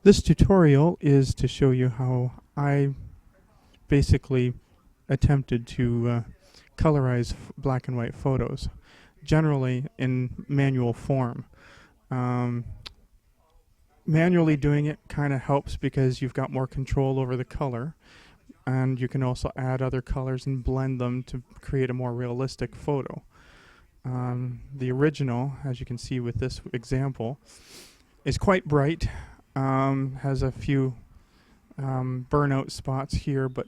This tutorial is to show you how I basically attempted to colorize black and white photos, generally in manual form. Um, Manually doing it kind of helps because you've got more control over the color, and you can also add other colors and blend them to create a more realistic photo. The original, as you can see with this example, is quite bright, has a few burnout spots here, but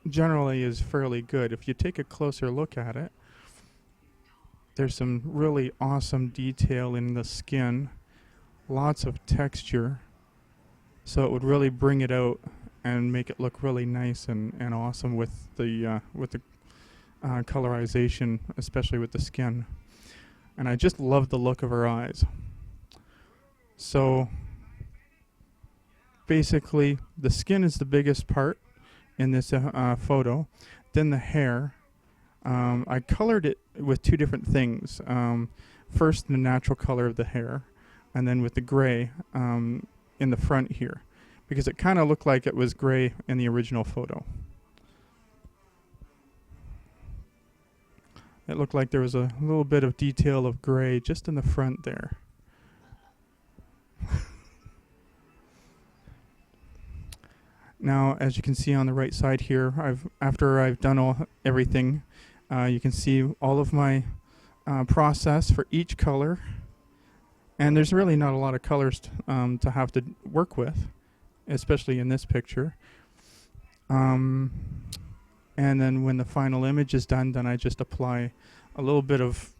generally is fairly good. If you take a closer look at it, there's some really awesome detail in the skin, lots of texture, so it would really bring it out and make it look really nice and awesome with the colorization, especially with the skin. And I just love the look of her eyes. So basically, the skin is the biggest part in this photo. Then the hair. I colored it with two different things. First, the natural color of the hair, and then with the gray in the front here, because it kind of looked like it was gray in the original photo. It looked like there was a little bit of detail of gray just in the front there. Now, as you can see on the right side here, after I've done everything, you can see all of my process for each color. And there's really not a lot of colors to have to work with, especially in this picture. And then when the final image is done, then I just apply a little bit of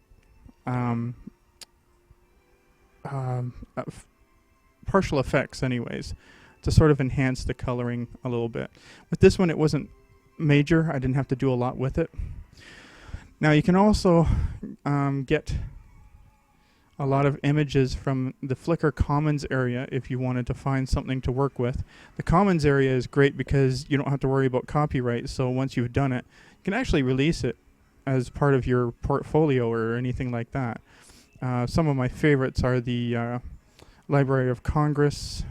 partial effects anyways, to sort of enhance the coloring a little bit. With this one, it wasn't major. I didn't have to do a lot with it. Now you can also get a lot of images from the Flickr Commons area if you wanted to find something to work with. The Commons area is great because you don't have to worry about copyright, so once you've done it, you can actually release it as part of your portfolio or anything like that. Some of my favorites are the Library of Congress.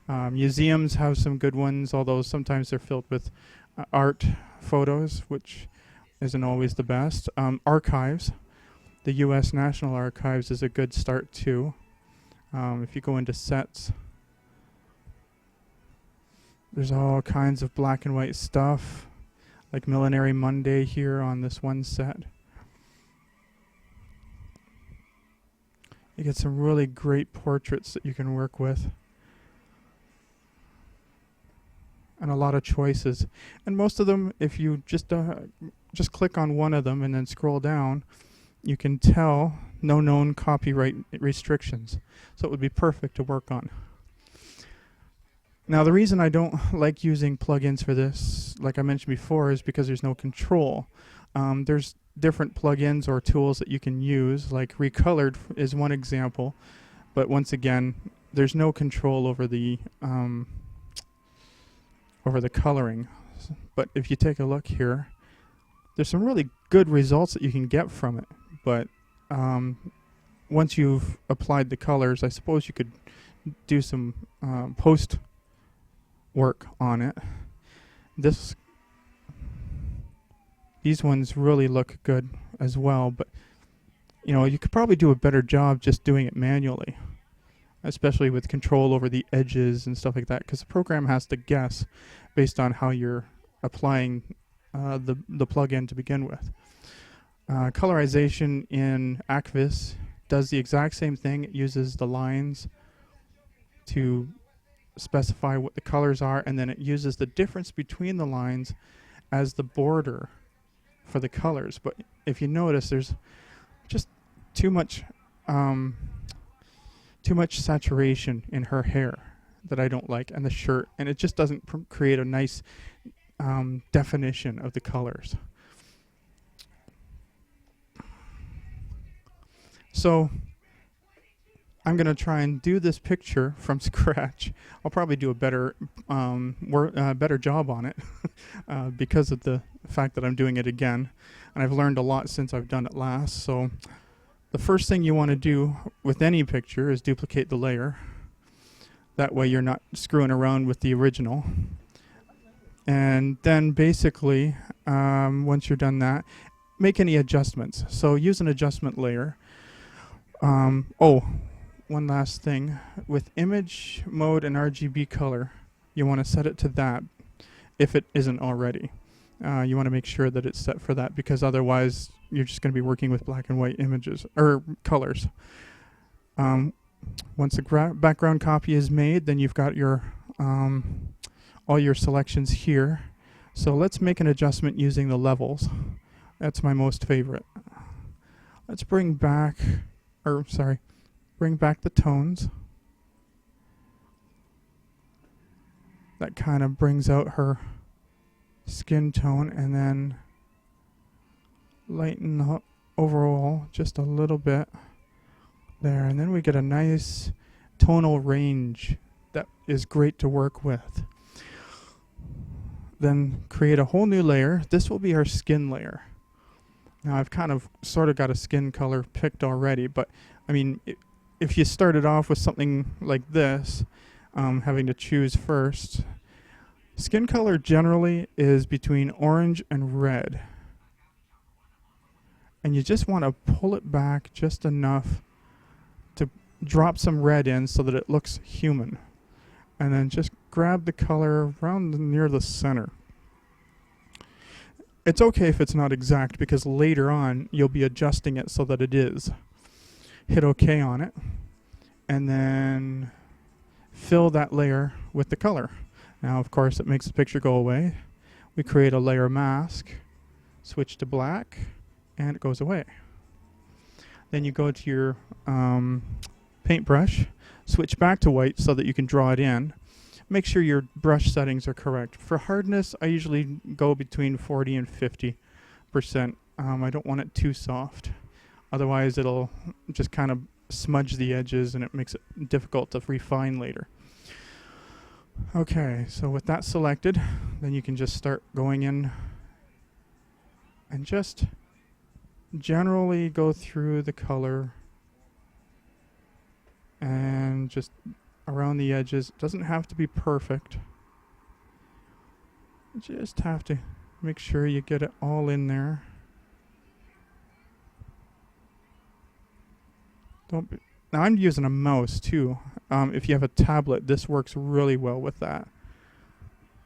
Museums have some good ones, although sometimes they're filled with art photos, which isn't always the best. Archives. The U.S. National Archives is a good start too. If you go into sets, there's all kinds of black and white stuff, like Millinery Monday here on this one set. You get some really great portraits that you can work with, and a lot of choices. And most of them, if you just click on one of them and then scroll down, you can tell no known copyright restrictions. So it would be perfect to work on. Now the reason I don't like using plugins for this, like I mentioned before, is because there's no control. There's different plugins or tools that you can use, like Recolored is one example, but once again, there's no control over the coloring. But if you take a look here, there's some really good results that you can get from it. But once you've applied the colors, I suppose you could do some post work on it. These ones really look good as well, but you could probably do a better job just doing it manually, especially with control over the edges and stuff like that, because the program has to guess based on how you're applying the plugin to begin with. Colorization in Acvis does the exact same thing. It uses the lines to specify what the colors are, and then it uses the difference between the lines as the border for the colors. But if you notice, there's just too much saturation in her hair that I don't like, and the shirt, and it just doesn't create a nice definition of the colors. So I'm going to try and do this picture from scratch. I'll probably do a better job on it because of the fact that I'm doing it again. And I've learned a lot since I've done it last. So the first thing you want to do with any picture is duplicate the layer. That way you're not screwing around with the original. And then basically, once you're done that, make any adjustments. So use an adjustment layer. One last thing. With image mode and RGB color, you want to set it to that if it isn't already. You want to make sure that it's set for that, because otherwise you're just going to be working with black and white images or colors. Once the background copy is made, then you've got your all your selections here. So let's make an adjustment using the levels. That's my most favorite. Let's bring back the tones. That kind of brings out her skin tone, and then lighten up overall just a little bit there, and then we get a nice tonal range that is great to work with. Then create a whole new layer. This will be our skin layer. Now I've kind of sort of got a skin color picked already, but I mean, if you started off with something like this, having to choose first, skin color generally is between orange and red. And you just want to pull it back just enough to drop some red in so that it looks human. And then just grab the color around near the center. It's okay if it's not exact, because later on you'll be adjusting it so that it is. Hit OK on it, and then fill that layer with the color. Now, of course, it makes the picture go away. We create a layer mask, switch to black, and it goes away. Then you go to your paintbrush, switch back to white so that you can draw it in. Make sure your brush settings are correct. For hardness, I usually go between 40 and 50%. I don't want it too soft. Otherwise, it'll just kind of smudge the edges and it makes it difficult to refine later. Okay, so with that selected, then you can just start going in and just generally go through the color and just around the edges. It doesn't have to be perfect. You just have to make sure you get it all in there. Now I'm using a mouse too. If you have a tablet, this works really well with that.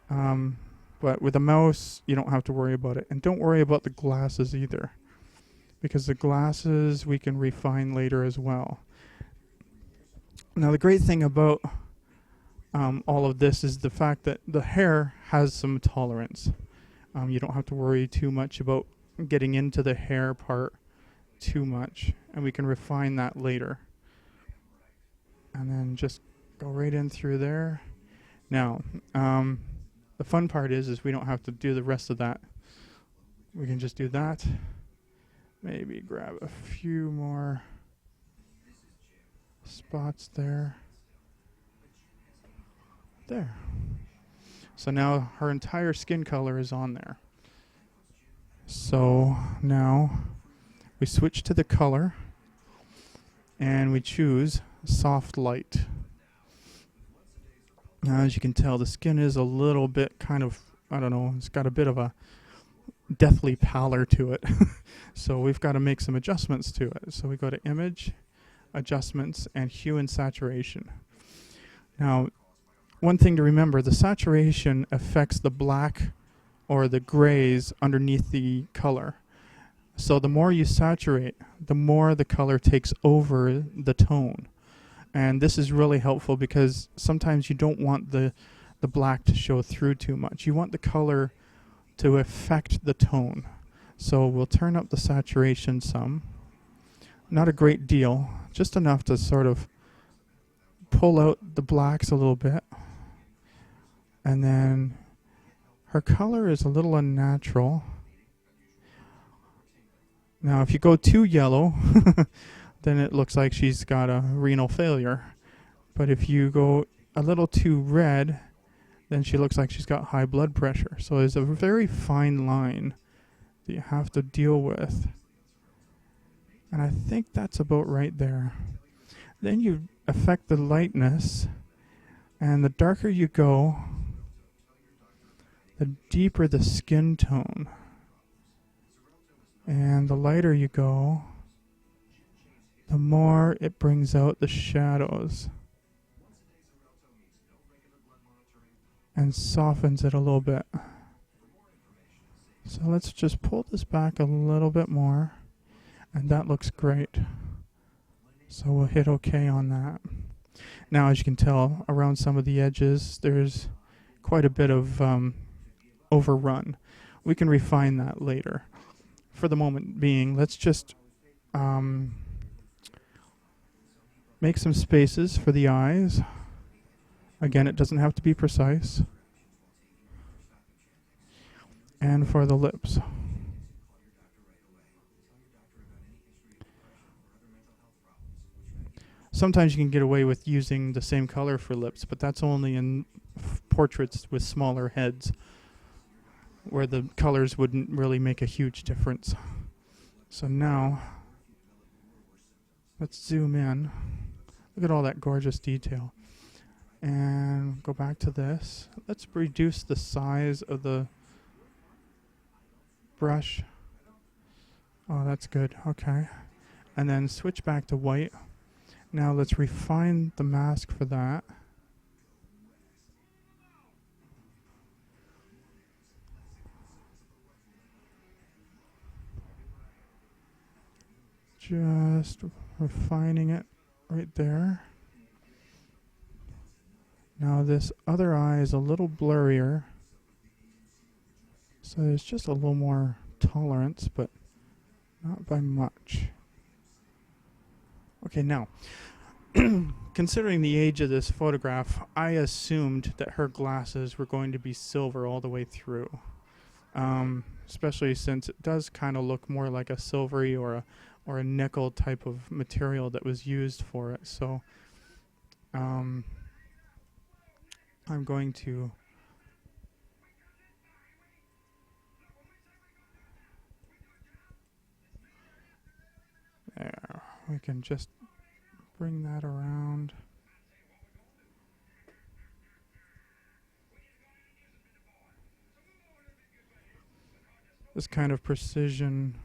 But with a mouse, you don't have to worry about it. And don't worry about the glasses either, because the glasses we can refine later as well. Now the great thing about all of this is the fact that the hair has some tolerance. You don't have to worry too much about getting into the hair part too much, and we can refine that later. And then just go right in through there. Now, the fun part is we don't have to do the rest of that. We can just do that. Maybe grab a few more spots there. There. So now her entire skin color is on there. So now we switch to the color and we choose soft light. Now, as you can tell, the skin is a little bit kind of, I don't know, it's got a bit of a deathly pallor to it. So we've got to make some adjustments to it. So we go to Image, Adjustments, and Hue and Saturation. Now, one thing to remember, the saturation affects the black or the grays underneath the color. So the more you saturate, the more the color takes over the tone. And this is really helpful because sometimes you don't want the black to show through too much. You want the color to affect the tone. So we'll turn up the saturation some. Not a great deal, just enough to sort of pull out the blacks a little bit. And then her color is a little unnatural. Now if you go too yellow, then it looks like she's got a renal failure. But if you go a little too red, then she looks like she's got high blood pressure. So there's a very fine line that you have to deal with. And I think that's about right there. Then you affect the lightness And the darker you go, the deeper the skin tone. And the lighter you go, the more it brings out the shadows and softens it a little bit. So let's just pull this back a little bit more, and that looks great. So we'll hit OK on that. Now, as you can tell, around some of the edges, there's quite a bit of overrun. We can refine that later. For the moment being, let's just make some spaces for the eyes. Again, it doesn't have to be precise. And for the lips. Sometimes you can get away with using the same color for lips, but that's only in portraits with smaller heads, where the colors wouldn't really make a huge difference. So now, let's zoom in. Look at all that gorgeous detail. And go back to this. Let's reduce the size of the brush. Oh, that's good. Okay. And then switch back to white. Now let's refine the mask for that. Just refining it right there. Now this other eye is a little blurrier, so there's just a little more tolerance, but not by much. Okay, now, considering the age of this photograph, I assumed that her glasses were going to be silver all the way through, especially since it does kind of look more like a silvery or a nickel type of material that was used for it. So I'm going to there. We can just bring that around. This kind of precision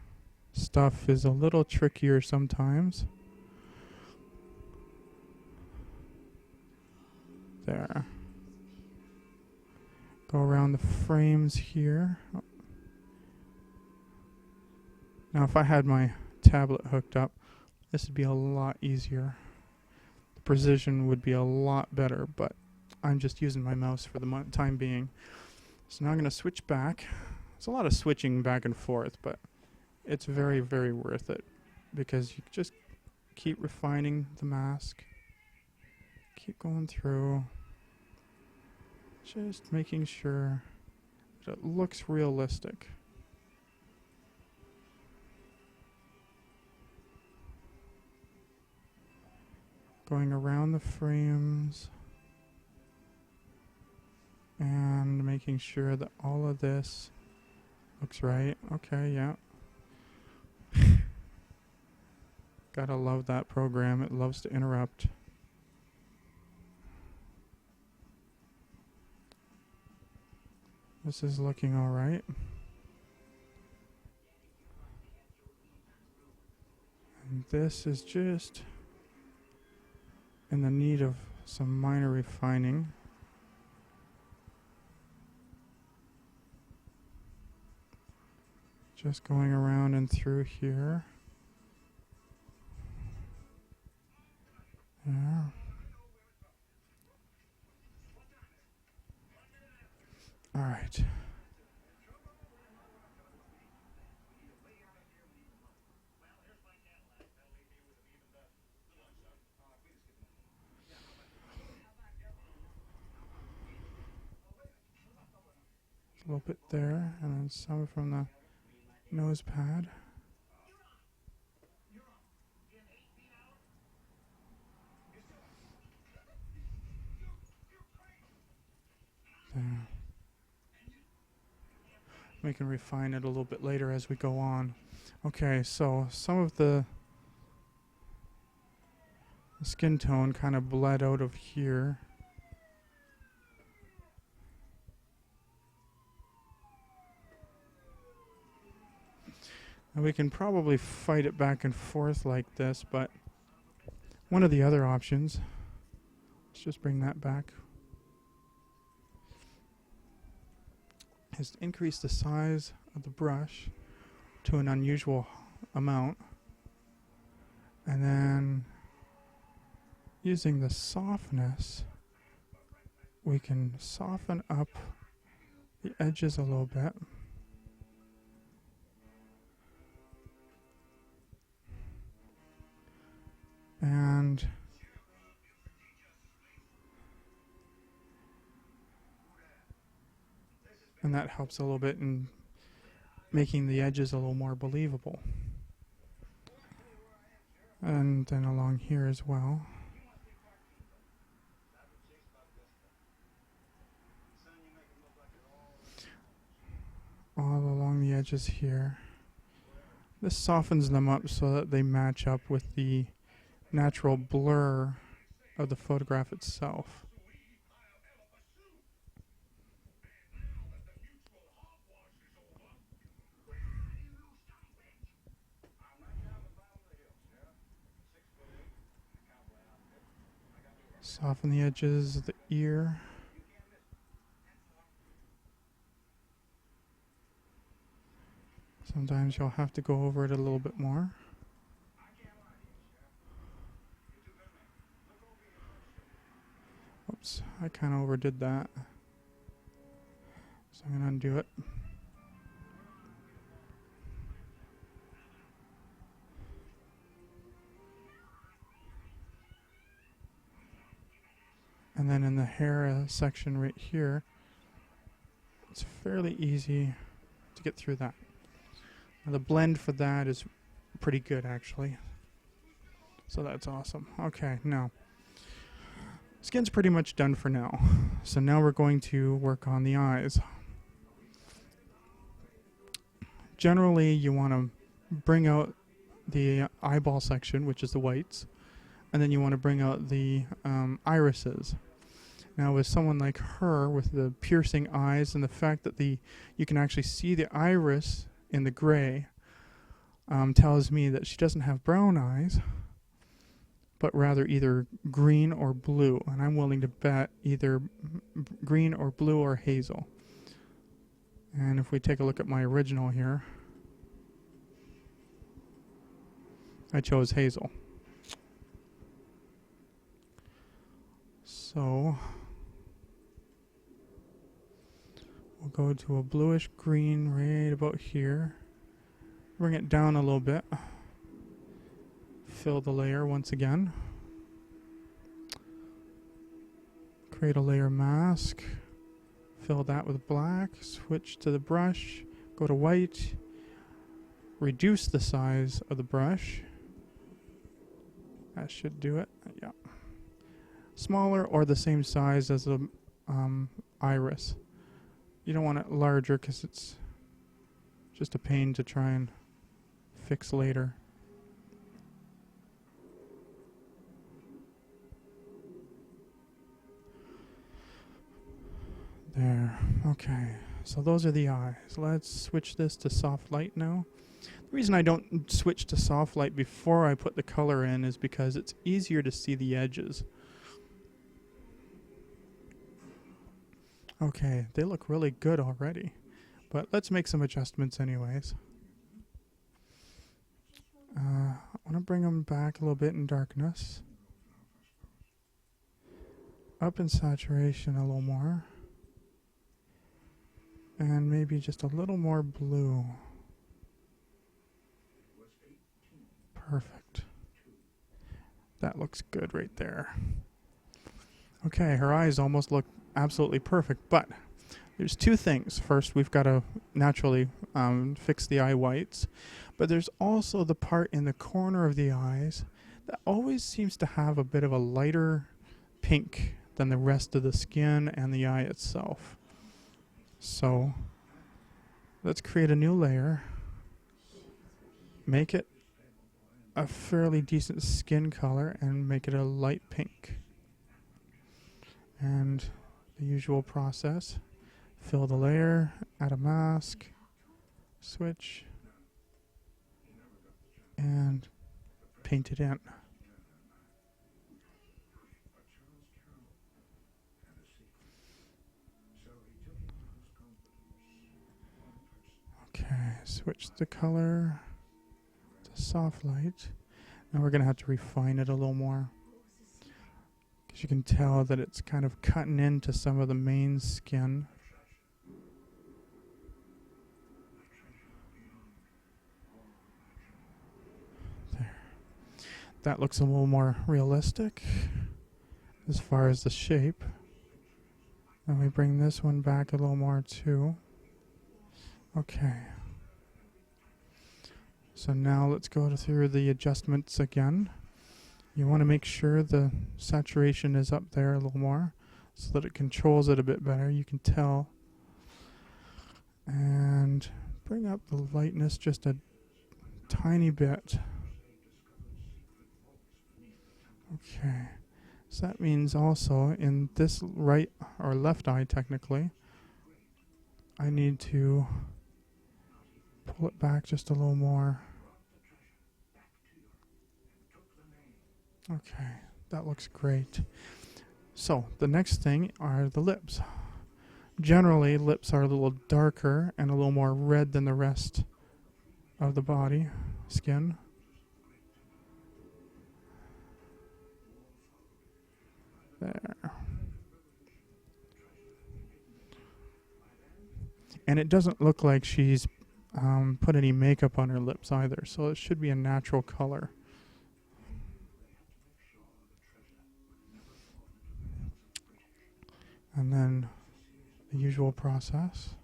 stuff is a little trickier sometimes. There. Go around the frames here. Oh. Now if I had my tablet hooked up, this would be a lot easier. The precision would be a lot better, but I'm just using my mouse for the time being. So now I'm going to switch back. It's a lot of switching back and forth, but it's very, very worth it because you just keep refining the mask. Keep going through. Just making sure that it looks realistic. Going around the frames and making sure that all of this looks right. Okay, yeah. Gotta love that program. It loves to interrupt. This is looking all right. And this is just in the need of some minor refining. Just going around and through here. Yeah. All right. A little bit there, and then some from the nose pad. There. We can refine it a little bit later as we go on. Okay, so some of the skin tone kind of bled out of here. And we can probably fight it back and forth like this, but one of the other options, let's just bring that back, is to increase the size of the brush to an unusual amount, and then using the softness we can soften up the edges a little bit. And that helps a little bit in making the edges a little more believable. And then along here as well. All along the edges here. This softens them up so that they match up with the natural blur of the photograph itself. Soften the edges of the ear. Sometimes you'll have to go over it a little bit more. Oops, I kind of overdid that. So I'm going to undo it. And then in the hair section right here, it's fairly easy to get through that. Now the blend for that is pretty good actually. So that's awesome. Okay, now skin's pretty much done for now. So now we're going to work on the eyes. Generally you want to bring out the eyeball section, which is the whites, and then you want to bring out the irises. Now with someone like her with the piercing eyes and the fact that you can actually see the iris in the gray, tells me that she doesn't have brown eyes, but rather either green or blue. And I'm willing to bet either green or blue or hazel. And if we take a look at my original here, I chose hazel. So we'll go to a bluish green right about here. Bring it down a little bit. Fill the layer once again. Create a layer mask. Fill that with black. Switch to the brush. Go to white. Reduce the size of the brush. That should do it. Yeah. Smaller or the same size as the iris. You don't want it larger because it's just a pain to try and fix later. There. Okay. So those are the eyes. Let's switch this to soft light now. The reason I don't switch to soft light before I put the color in is because it's easier to see the edges. Okay, they look really good already, but let's make some adjustments anyways. I want to bring them back a little bit in darkness. Up in saturation a little more. And maybe just a little more blue. Perfect. That looks good right there. Okay, her eyes almost look absolutely perfect, but there's two things. First, we've got to naturally fix the eye whites, but there's also the part in the corner of the eyes that always seems to have a bit of a lighter pink than the rest of the skin and the eye itself. So let's create a new layer, make it a fairly decent skin color, and make it a light pink. And the usual process, fill the layer, add a mask, switch, and paint it in. Okay, switch the color to soft light. Now we're going to have to refine it a little more, because you can tell that it's kind of cutting into some of the main skin. There. That looks a little more realistic as far as the shape. And we bring this one back a little more too. Okay. So now let's go through the adjustments again. You want to make sure the saturation is up there a little more so that it controls it a bit better. You can tell. And bring up the lightness just a tiny bit. Okay. So that means also in this right or left eye technically, I need to pull it back just a little more. Okay, that looks great. So the next thing are the lips. Generally, lips are a little darker and a little more red than the rest of the body, skin. There. And it doesn't look like she's put any makeup on her lips either, so it should be a natural color. And then the usual process.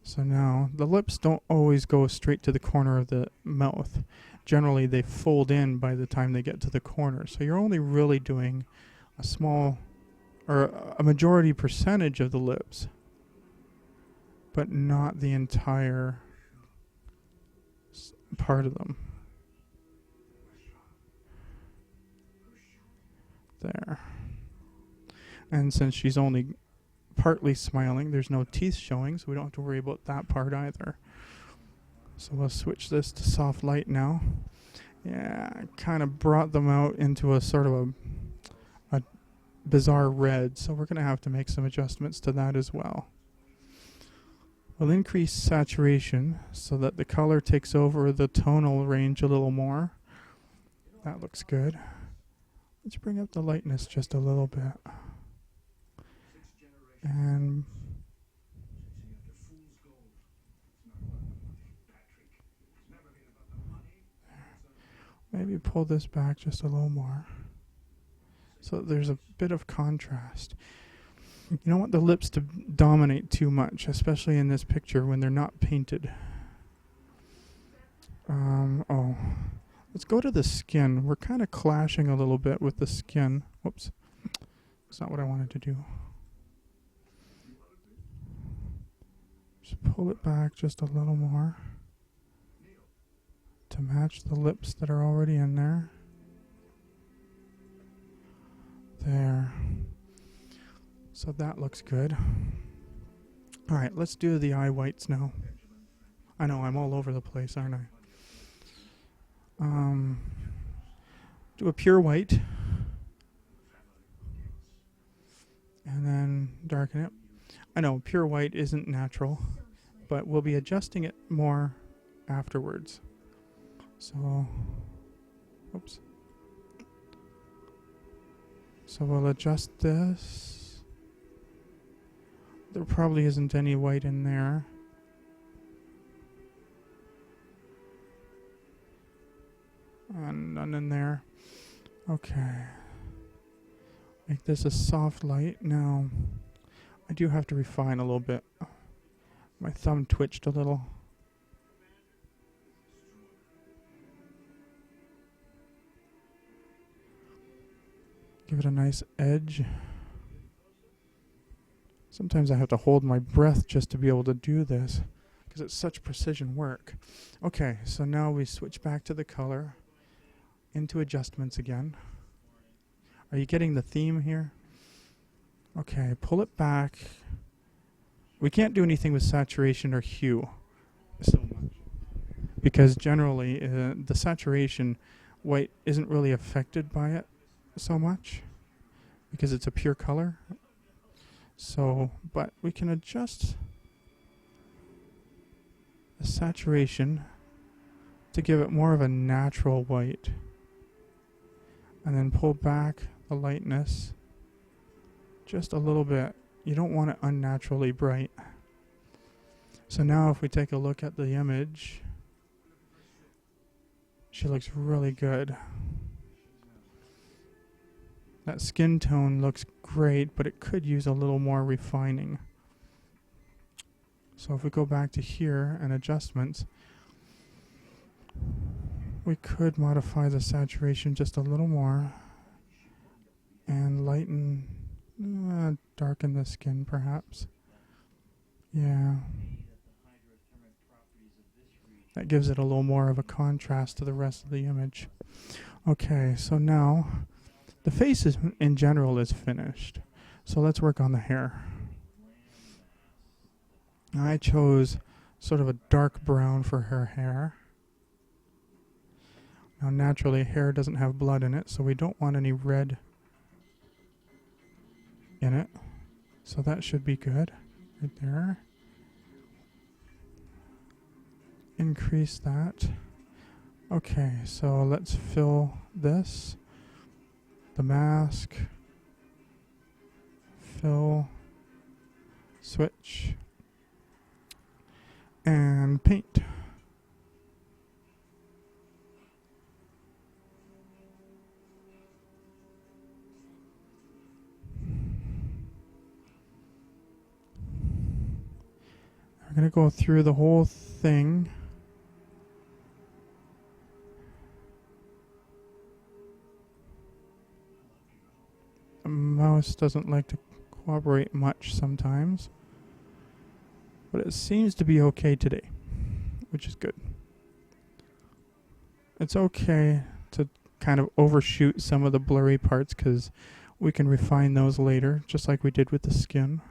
So now the lips don't always go straight to the corner of the mouth. Generally they fold in by the time they get to the corner. So you're only really doing a small or a majority percentage of the lips, but not the entire part of them. There. And since she's only partly smiling, there's no teeth showing, so we don't have to worry about that part either. So we'll switch this to soft light now. Yeah, kind of brought them out into a sort of a bizarre red, so we're going to have to make some adjustments to that as well. We'll increase saturation so that the color takes over the tonal range a little more. That looks good. Let's bring up the lightness just a little bit. And maybe pull this back just a little more, so there's a bit of contrast. You don't want the lips to dominate too much, especially in this picture when they're not painted. Let's go to the skin. We're kind of clashing a little bit with the skin. Whoops. That's not what I wanted to do. Just pull it back just a little more to match the lips that are already in there. There. So that looks good. Alright, let's do the eye whites now. I know, I'm all over the place, aren't I? Do a pure white. And then darken it. I know, pure white isn't natural, but we'll be adjusting it more afterwards. So, oops. So we'll adjust this. There probably isn't any white in there. And none in there. Okay. Make this a soft light. Now, I do have to refine a little bit. My thumb twitched a little. Give it a nice edge. Sometimes I have to hold my breath just to be able to do this, because it's such precision work. Okay, so now we switch back to the color, into adjustments again. Are you getting the theme here? Okay, pull it back. We can't do anything with saturation or hue so much. because generally the saturation white isn't really affected by it so much because it's a pure color. So, but we can adjust the saturation to give it more of a natural white, and then pull back the lightness just a little bit. You don't want it unnaturally bright. So now if we take a look at the image, she looks really good. That skin tone looks great, but it could use a little more refining. So if we go back to here and adjustments, we could modify the saturation just a little more and lighten, darken the skin perhaps. Yeah. That gives it a little more of a contrast to the rest of the image. Okay, so now the face is, in general, is finished. So let's work on the hair. I chose sort of a dark brown for her hair. Now naturally hair doesn't have blood in it, so we don't want any red in it. So that should be good right there. Increase that. Okay, so let's fill this. The mask. Fill. Switch. And paint. We're going to go through the whole thing. The mouse doesn't like to cooperate much sometimes, but it seems to be okay today, which is good. It's okay to kind of overshoot some of the blurry parts because we can refine those later, just like we did with the skin.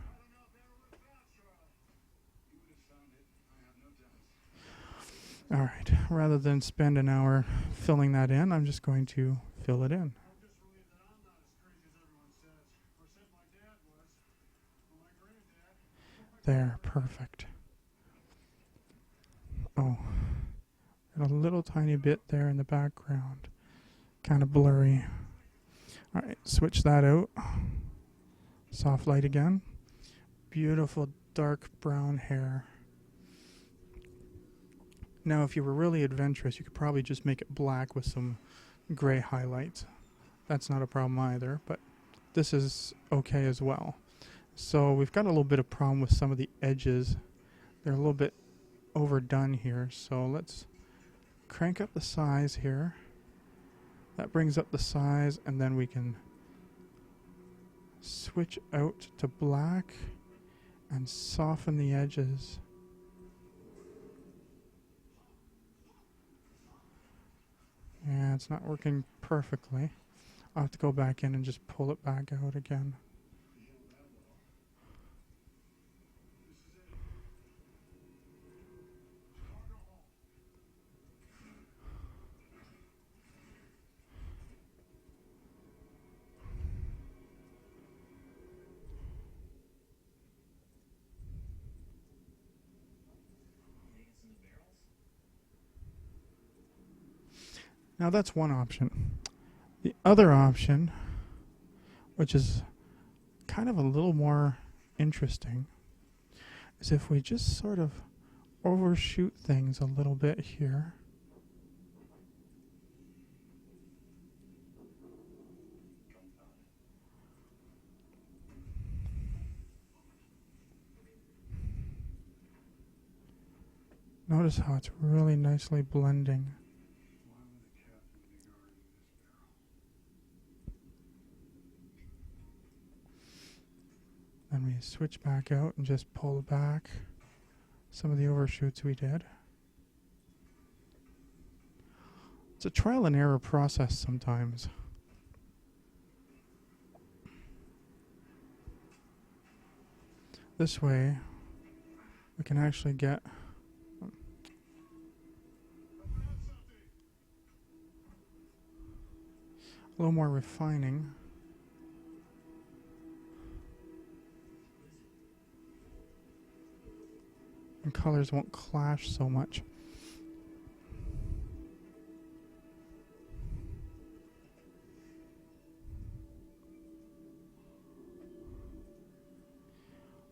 Alright, rather than spend an hour filling that in, I'm just going to fill it in. There, perfect. Oh, and a little tiny bit there in the background. Kind of blurry. Alright, switch that out. Soft light again. Beautiful dark brown hair. Now, if you were really adventurous, you could probably just make it black with some gray highlights. That's not a problem either, but this is okay as well. So we've got a little bit of problem with some of the edges. They're a little bit overdone here, so let's crank up the size here. That brings up the size, and then we can switch out to black and soften the edges. Yeah, it's not working perfectly. I'll have to go back in and just pull it back out again. Now that's one option. The other option, which is kind of a little more interesting, is if we just sort of overshoot things a little bit here. Notice how it's really nicely blending. Then we switch back out and just pull back some of the overshoots we did. It's a trial and error process sometimes. This way, we can actually get little more refining. And colors won't clash so much.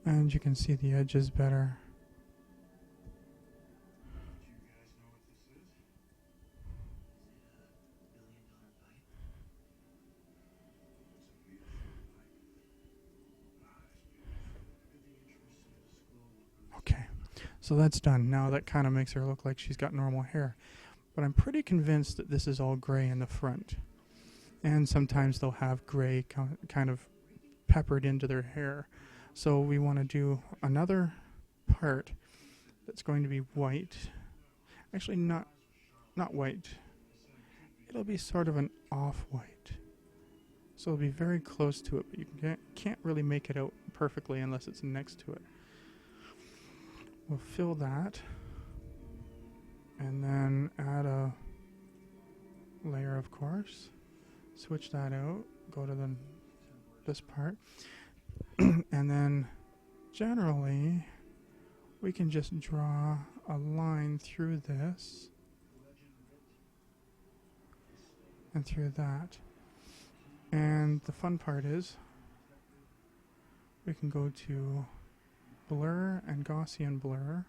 And you can see the edges better. Okay, so that's done. Now that kind of makes her look like she's got normal hair. But I'm pretty convinced that this is all gray in the front. And sometimes they'll have gray kind of peppered into their hair. So we want to do another part that's going to be white. Actually, not white. It'll be sort of an off-white. So it'll be very close to it, but you can't really make it out perfectly unless it's next to it. We'll fill that. And then add a layer, of course. Switch that out. Go to this part. And then generally we can just draw a line through this and through that. And the fun part is we can go to blur and Gaussian blur.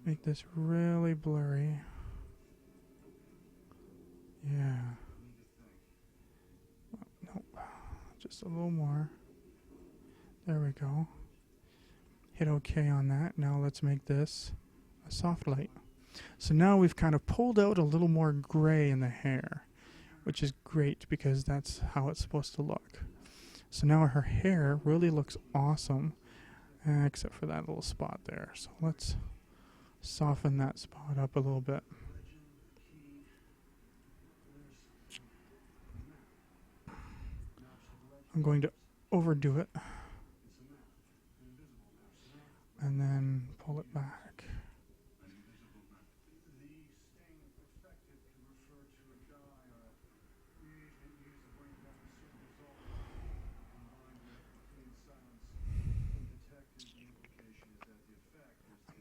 Make this really blurry. Yeah. Nope. Just a little more. There we go. Hit OK on that. Now let's make this a soft light. So now we've kind of pulled out a little more gray in the hair, which is great because that's how it's supposed to look. So now her hair really looks awesome, except for that little spot there. So let's soften that spot up a little bit. I'm going to overdo it and then pull it back.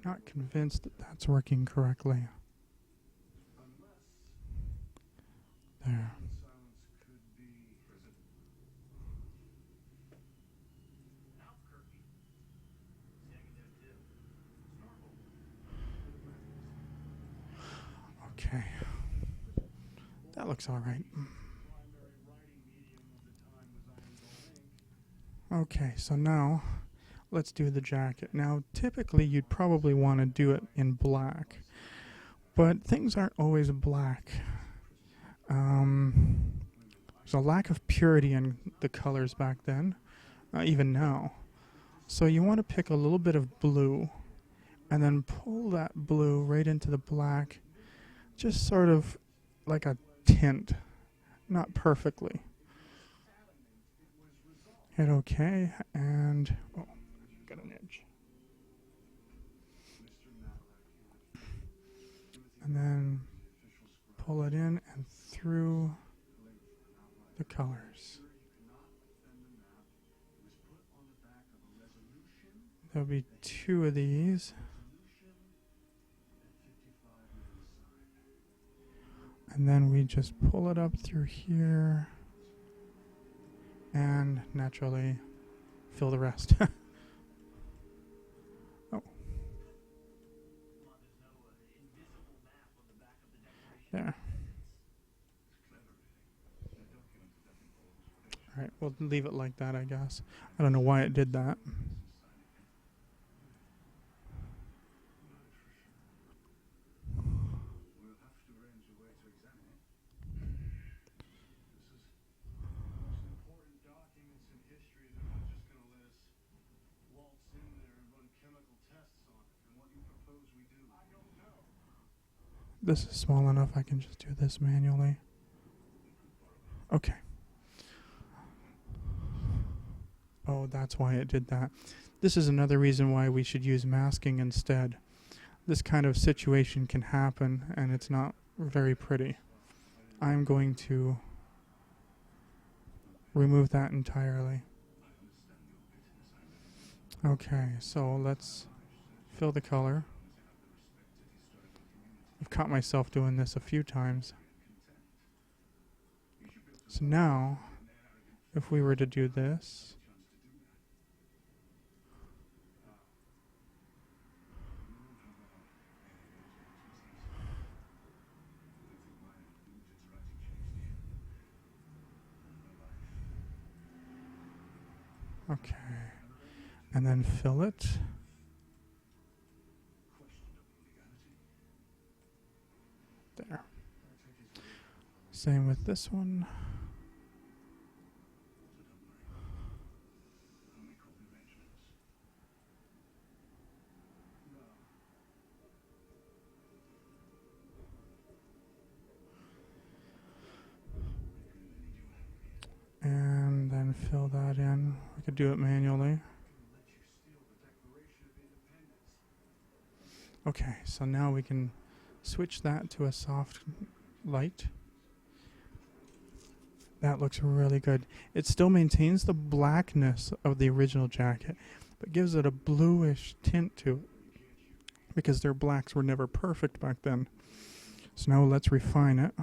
I'm not convinced that that's working correctly. There. Okay. That looks all right. Okay, so now let's do the jacket. Now, typically you'd probably want to do it in black, but things aren't always black. There's a lack of purity in the colors back then, even now. So you want to pick a little bit of blue and then pull that blue right into the black, just sort of like a tint, not perfectly. Hit OK, and oh, got an edge. And then pull it in and through the colors. There'll be 2 of these. And then we just pull it up through here and naturally fill the rest. Oh. There. Alright, we'll leave it like that, I guess. I don't know why it did that. This is small enough, I can just do this manually. Okay. Oh, that's why it did that. This is another reason why we should use masking instead. this kind of situation can happen and it's not very pretty. I'm going to remove that entirely. Okay, so let's fill the color. I've caught myself doing this a few times. So now, if we were to do this, okay, and then fill it. There. Same with this one. And then fill that in. We could do it manually. Okay, so now we can switch that to a soft light. That looks really good. It still maintains the blackness of the original jacket, but gives it a bluish tint to it, because their blacks were never perfect back then. So now let's refine it.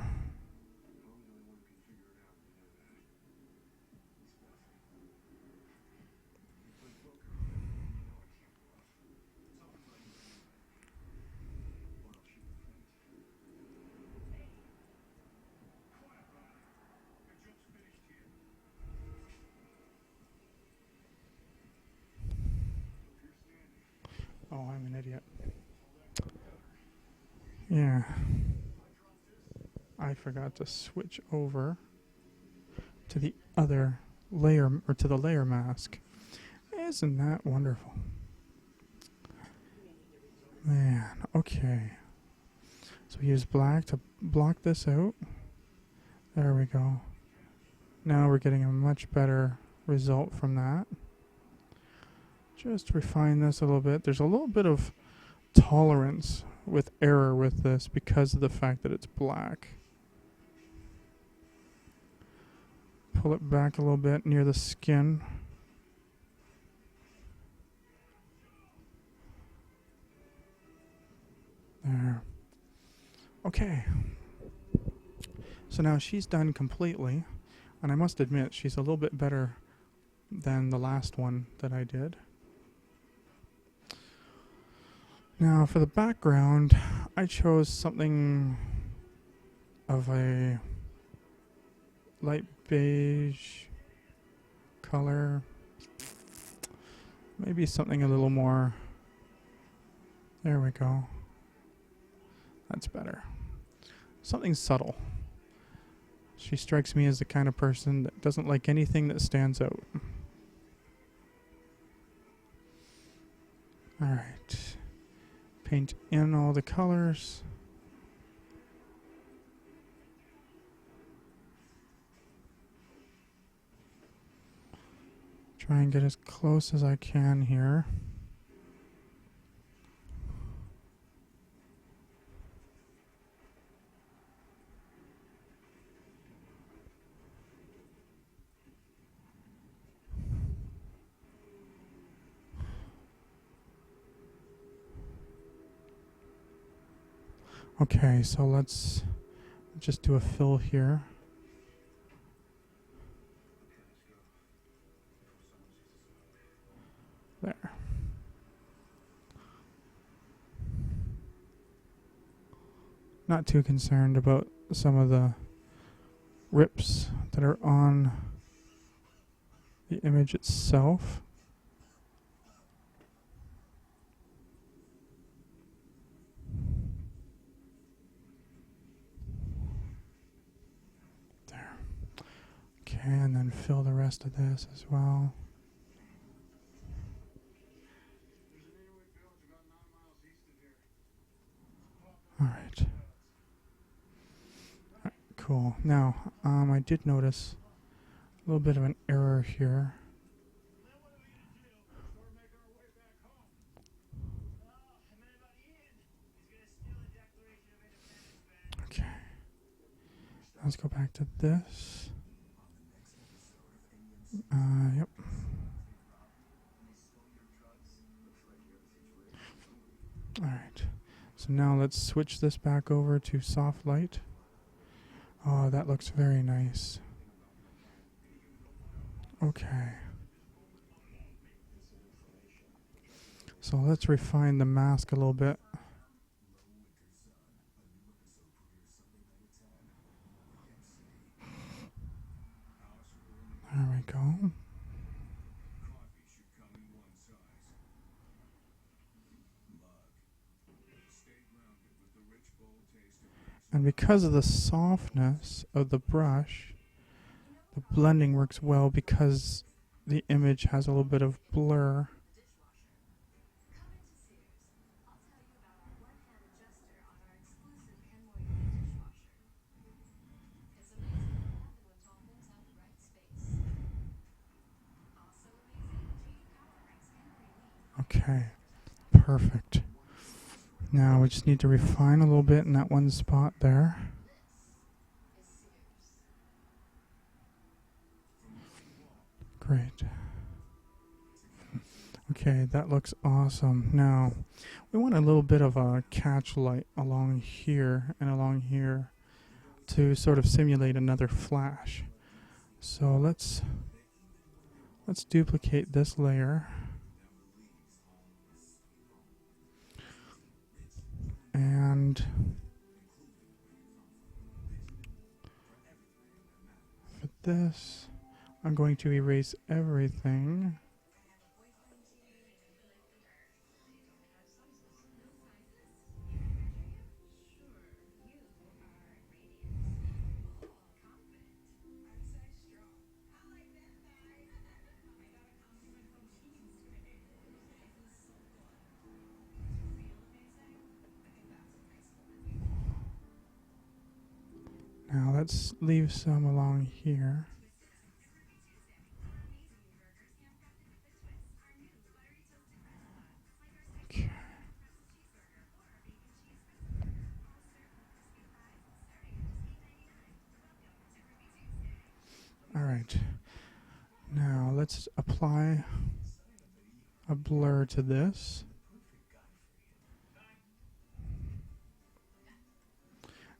Oh, I'm an idiot. Yeah. I forgot to switch over to the other layer, or to the layer mask. Isn't that wonderful? Man, okay. So we use black to block this out. There we go. Now we're getting a much better result from that. Just refine this a little bit. There's a little bit of tolerance with error with this because of the fact that it's black. Pull it back a little bit near the skin. There. Okay. So now she's done completely, and I must admit she's a little bit better than the last one that I did. Now for the background, I chose something of a light beige color. Maybe something a little more. There we go. That's better. Something subtle. She strikes me as the kind of person that doesn't like anything that stands out. Alright. Paint in all the colors. Try and get as close as I can here. Okay, so let's just do a fill here. There. Not too concerned about some of the rips that are on the image itself. There. Okay, and then fill the rest of this as well. Alright. Cool. Now, I did notice a little bit of an error here. Let's go back to this. Yep. Alright. So now let's switch this back over to soft light. Oh, that looks very nice. Okay. So let's refine the mask a little bit. There we go. And because of the softness of the brush, the blending works well because the image has a little bit of blur. Okay, perfect. Now we just need to refine a little bit in that one spot there. Great. Okay, that looks awesome. Now, we want a little bit of a catch light along here and along here to sort of simulate another flash. So let's duplicate this layer. And for this, I'm going to erase everything. Now let's leave some along here. Okay. All right. Now let's apply a blur to this.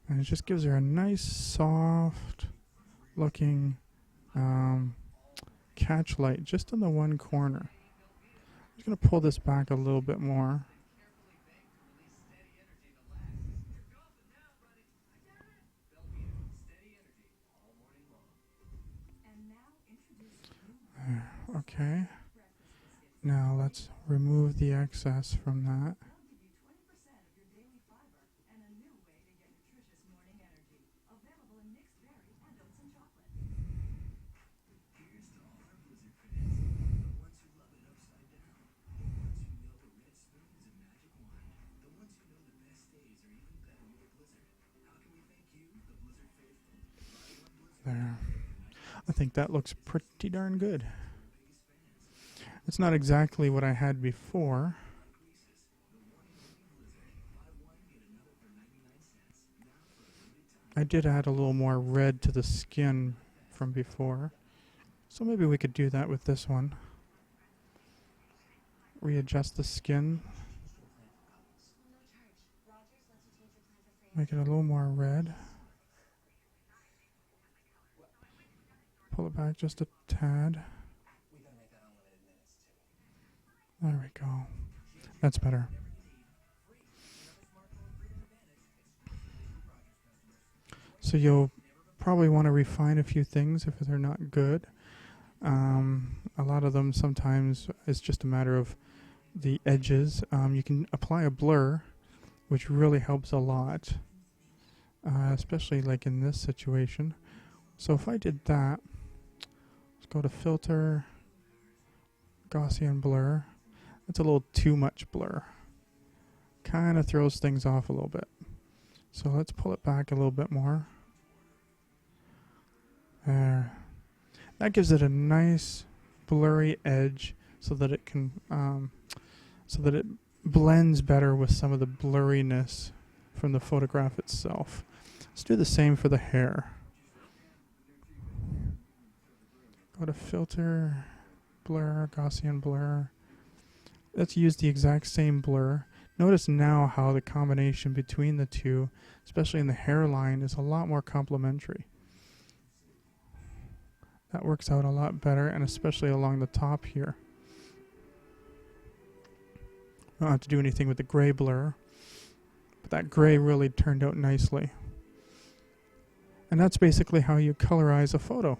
And it just gives her a nice soft looking catch light just in the one corner. I'm just going to pull this back a little bit more. There, okay. Now let's remove the excess from that. There. I think that looks pretty darn good. It's not exactly what I had before. I did add a little more red to the skin from before. So maybe we could do that with this one. Readjust the skin. Make it a little more red. Pull it back just a tad. There we go. That's better. So you'll probably want to refine a few things if they're not good. A lot of them sometimes it's just a matter of the edges. You can apply a blur, which really helps a lot, especially like in this situation. So if I did that, let's go to filter, Gaussian blur. That's a little too much blur. Kind of throws things off a little bit. So let's pull it back a little bit more. There. That gives it a nice blurry edge so that it can so that it blends better with some of the blurriness from the photograph itself. Let's do the same for the hair. go to filter, blur, Gaussian blur. Let's use the exact same blur. Notice now how the combination between the two, especially in the hairline, is a lot more complementary. That works out a lot better, and especially along the top here. I don't have to do anything with the gray blur, but that gray really turned out nicely. And that's basically how you colorize a photo.